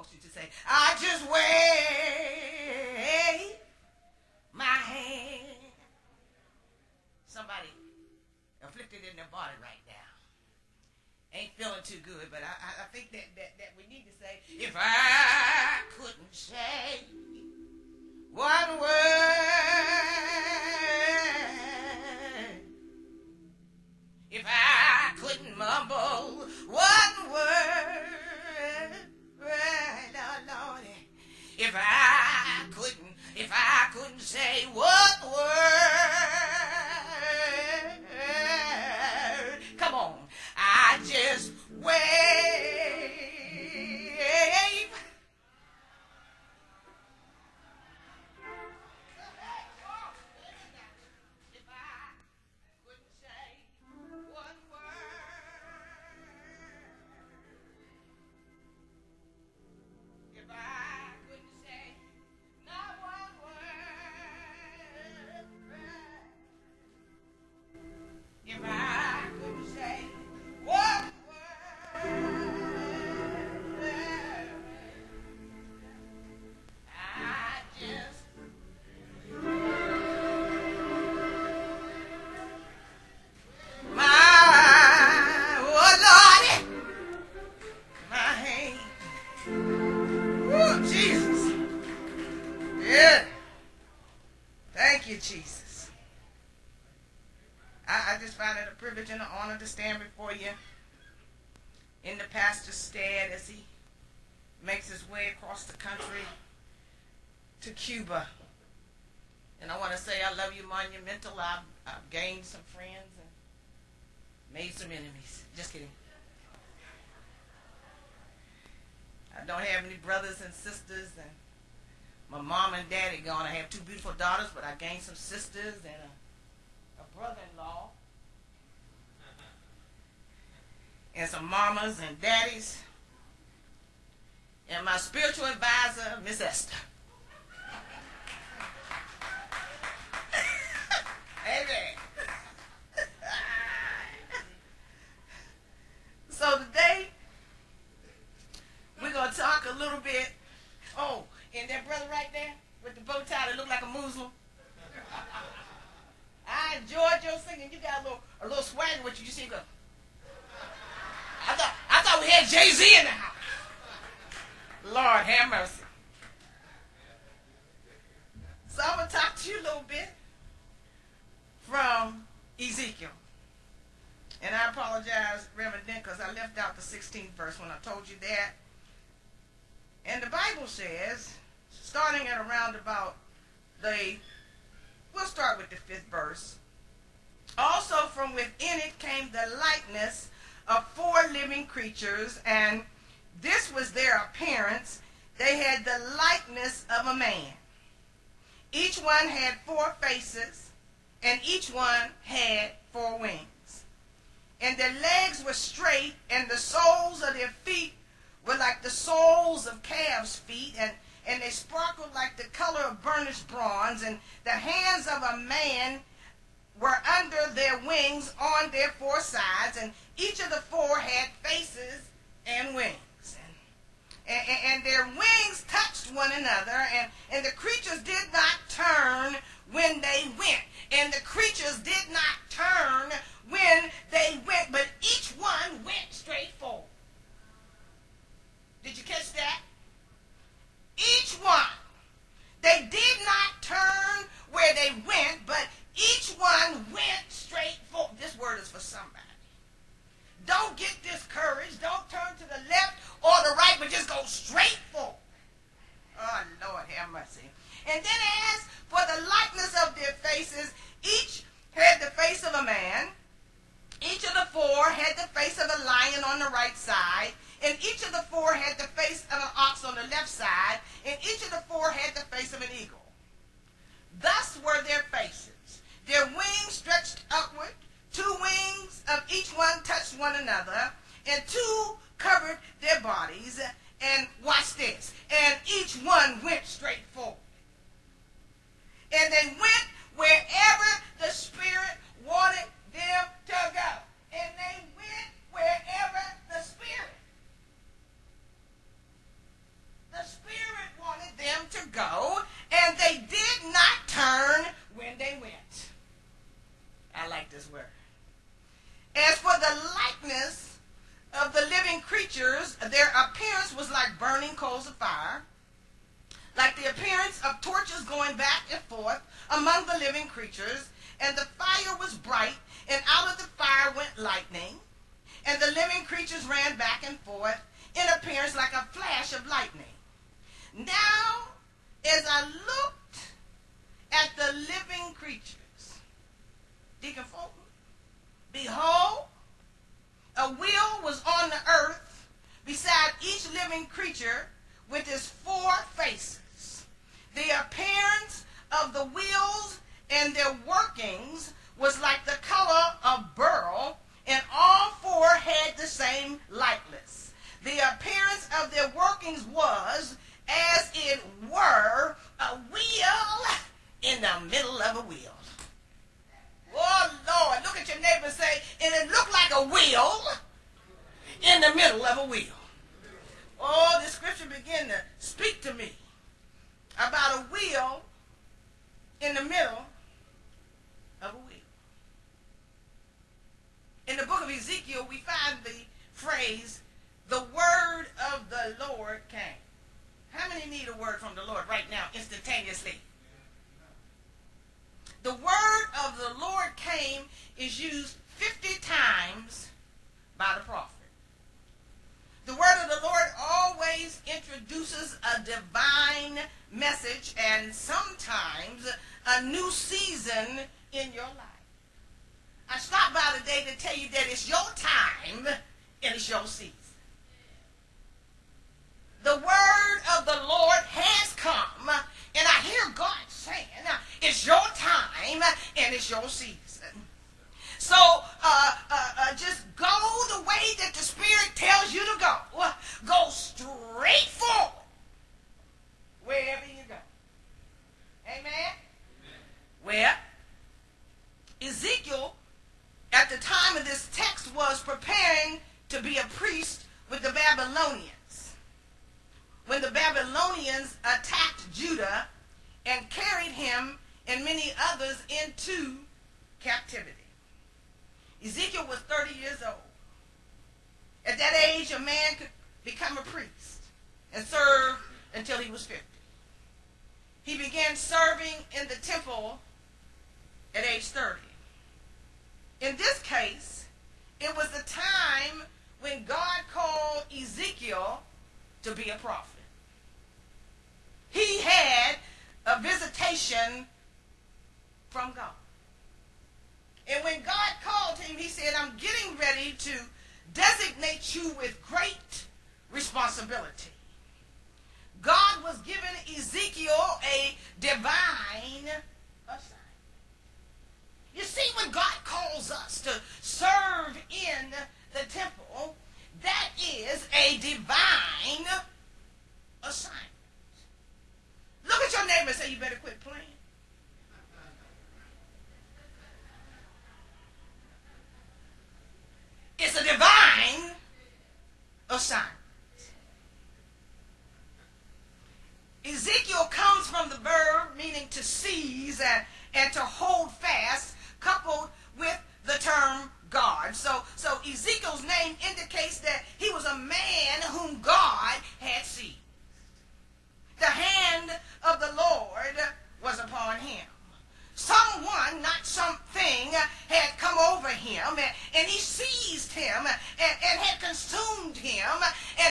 folks used to say, I just wave my hand. Somebody afflicted in their body right now. Ain't feeling too good, but I think that we need to say, if I couldn't say one word, if I couldn't mumble one word, right, Lord, if I couldn't say one word, come on, I just wave. If I couldn't say one word, if I couldn't say not one word, if I couldn't say one word, I just oh Lordy, my hand. Oh, Jesus. Yeah. Thank you, Jesus. I just find it a privilege and an honor to stand before you in the pastor's stead as he makes his way across the country to Cuba. And I want to say I love you, Monumental. I've gained some friends and made some enemies. Just kidding. I don't have any brothers and sisters, and my mom and daddy gone. I have two beautiful daughters, but I gained some sisters and a brother-in-law, and some mamas and daddies, and my spiritual advisor, Miss Esther. Amen. So today, we're going to talk a little bit. Oh, and that brother right there with the bow tie that look like a Muslim. I enjoyed your singing. You got a little swagger with you. You see, go. I thought we had Jay-Z in the house. Lord have mercy. So I'm going to talk to you a little bit from Ezekiel. And I apologize, Reverend Dent, because I left out the 16th verse when I told you that. And the Bible says, starting at around about we'll start with the 5th verse. Also from within it came the likeness of 4 living creatures, and this was their appearance. They had the likeness of a man. Each one had 4 faces, and each one had 4 wings. And their legs were straight, and the soles of their feet were like the soles of calves' feet, and they sparkled like the color of burnished bronze, and the hands of a man were under their wings on their 4 sides, and each of the 4 had faces and wings. And their wings touched one another, and the creatures did not turn when they went. And the creatures did not turn when they went, but each one went straight forward. Did you catch that? Each one. They did not turn where they went, but each one went straight forward. This word is for somebody. Don't get discouraged. Don't turn to the left or the right, but just go straight forward. Oh, Lord have mercy. And then as for the likeness of their faces, each had the face of a man. Each of the 4 had the face of a lion on the right side, and each of the 4 had the face of an ox on the left side, and each of the 4 had the face of an eagle. Thus were their faces. Their wings stretched upward, 2 wings of each one touched one another, and 2 covered their bodies. And watch this. And each one went straight forward. And they went wherever the Spirit wanted them to go. And they went wherever the Spirit creatures, their appearance was like burning coals of fire, like the appearance of torches going back and forth among the living creatures, and the fire was bright, and out of the fire went lightning, and the living creatures ran back and forth in appearance like a flash of lightning. Now, as I looked at the living creatures, Deacon Fulton, behold, a wheel was on the earth beside each living creature with its 4 faces. The appearance of the wheels and their workings was like the color of beryl, and all 4 had the same likeness. The appearance of their workings was as it were a wheel in the middle of a wheel. Oh, Lord, look at your neighbor and say, and it looked like a wheel in the middle of a wheel. Oh, the scripture began to speak to me about a wheel in the middle of a wheel. In the book of Ezekiel, we find the phrase, the word of the Lord came. How many need a word from the Lord right now, instantaneously? The word of the Lord came is used 50 times by the prophet. The word of the Lord always introduces a divine message and sometimes a new season in your life. I stopped by today to tell you that it's your time and it's your season. The word of the Lord has come, and I hear God saying, it's your time and it's your season. So just go the way that the Spirit tells you to go. Go straight forward wherever you go. Amen? Amen. Well, Ezekiel, at the time of this text, was preparing to be a priest with the Babylonians. When the Babylonians attacked Judah and carried him and many others into captivity. Ezekiel was 30 years old. At that age, a man could become a priest and serve until he was 50. He began serving in the temple at age 30. In this case, it was the time when God called Ezekiel to be a prophet. He had a visitation from God. And when God called him, he said, I'm getting ready to designate you with great responsibility. God was giving Ezekiel a divine assignment. You see, when God calls us to serve in the temple, that is a divine assignment. Look at your neighbor and say, you better quit playing. It's a divine assignment. Ezekiel comes from the verb meaning to seize and to hold fast, coupled with the term God. So Ezekiel's name indicates that he was a man whom God had seized. The hand of the Lord was upon him. Someone, not something, had come over him, and he seized him and had consumed him. And